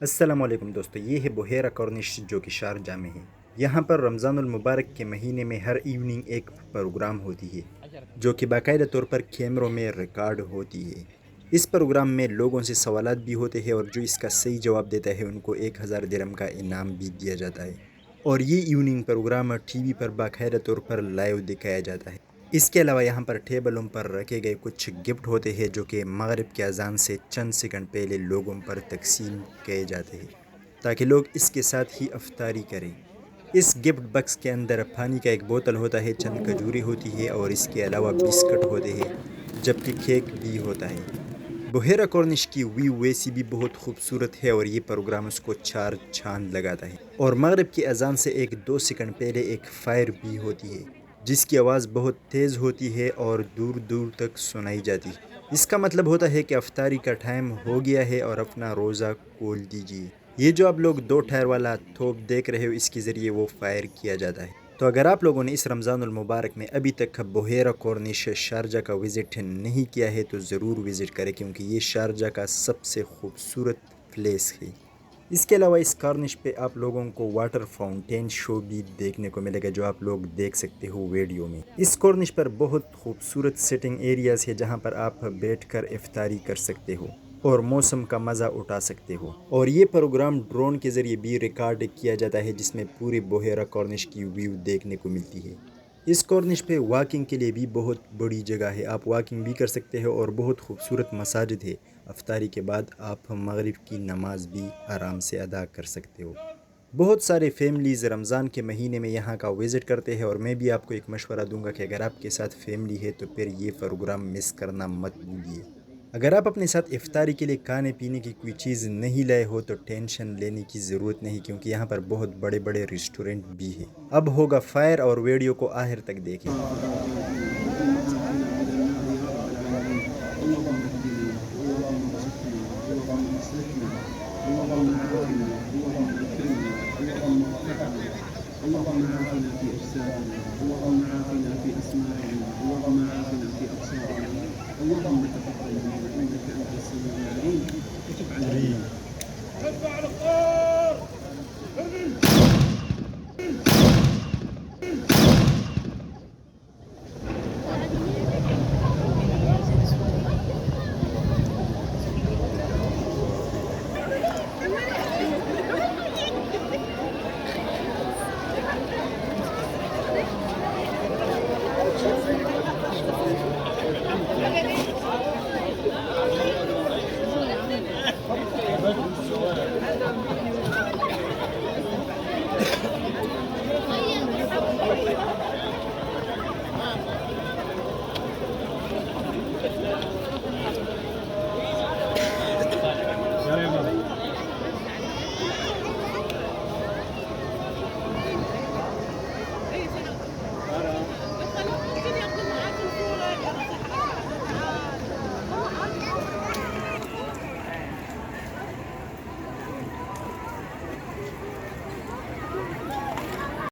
السلام علیکم دوستو، یہ ہے بحیرہ کورنش جو کہ شارجہ میں ہے۔ یہاں پر رمضان المبارک کے مہینے میں ہر ایوننگ ایک پروگرام ہوتی ہے جو کہ باقاعدہ طور پر کیمروں میں ریکارڈ ہوتی ہے۔ اس پروگرام میں لوگوں سے سوالات بھی ہوتے ہیں اور جو اس کا صحیح جواب دیتا ہے ان کو 1000 درہم کا انعام بھی دیا جاتا ہے، اور یہ ایوننگ پروگرام ٹی وی پر باقاعدہ طور پر لائیو دکھایا جاتا ہے۔ اس کے علاوہ یہاں پر ٹیبلوں پر رکھے گئے کچھ گفٹ ہوتے ہیں جو کہ مغرب کے اذان سے چند سیکنڈ پہلے لوگوں پر تقسیم کیے جاتے ہیں تاکہ لوگ اس کے ساتھ ہی افطاری کریں۔ اس گفٹ بکس کے اندر پانی کا ایک بوتل ہوتا ہے، چند کھجوریں ہوتی ہے اور اس کے علاوہ بسکٹ ہوتے ہیں، جبکہ کیک بھی ہوتا ہے۔ بحیرہ کورنش کی ویو ویسی بھی بہت خوبصورت ہے اور یہ پروگرام اس کو چار چاند لگاتا ہے۔ اور مغرب کی اذان سے 1-2 سیکنڈ پہلے ایک فائر بھی ہوتی ہے جس کی آواز بہت تیز ہوتی ہے اور دور دور تک سنائی جاتی ہے۔ اس کا مطلب ہوتا ہے کہ افطاری کا ٹائم ہو گیا ہے اور اپنا روزہ کھول دیجیے۔ یہ جو آپ لوگ 2 ٹائر والا تھوپ دیکھ رہے ہو، اس کے ذریعے وہ فائر کیا جاتا ہے۔ تو اگر آپ لوگوں نے اس رمضان المبارک میں ابھی تک بحیرہ کورنش شارجہ کا وزٹ نہیں کیا ہے تو ضرور وزٹ کریں، کیونکہ یہ شارجہ کا سب سے خوبصورت پلیس ہے۔ اس کے علاوہ اس کارنش پہ آپ لوگوں کو واٹر فاؤنٹین شو بھی دیکھنے کو ملے گا جو آپ لوگ دیکھ سکتے ہو ویڈیو میں۔ اس کارنش پر بہت خوبصورت سٹنگ ایریاز ہے جہاں پر آپ بیٹھ کر افطاری کر سکتے ہو اور موسم کا مزہ اٹھا سکتے ہو، اور یہ پروگرام ڈرون کے ذریعے بھی ریکارڈ کیا جاتا ہے جس میں پورے بحیرہ کورنش کی ویو دیکھنے کو ملتی ہے۔ اس کورنش پہ واکنگ کے لیے بھی بہت بڑی جگہ ہے، آپ واکنگ بھی کر سکتے ہو، اور بہت خوبصورت مساجد ہے۔ افطاری کے بعد آپ مغرب کی نماز بھی آرام سے ادا کر سکتے ہو۔ بہت سارے فیملیز رمضان کے مہینے میں یہاں کا وزٹ کرتے ہیں، اور میں بھی آپ کو ایک مشورہ دوں گا کہ اگر آپ کے ساتھ فیملی ہے تو پھر یہ پروگرام مس کرنا مت بھولیے۔ اگر آپ اپنے ساتھ افطاری کے لیے کھانے پینے کی کوئی چیز نہیں لائے ہو تو ٹینشن لینے کی ضرورت نہیں، کیونکہ یہاں پر بہت بڑے بڑے ریسٹورنٹ بھی ہیں۔ اب ہوگا فائر، اور ویڈیو کو آخر تک دیکھیں۔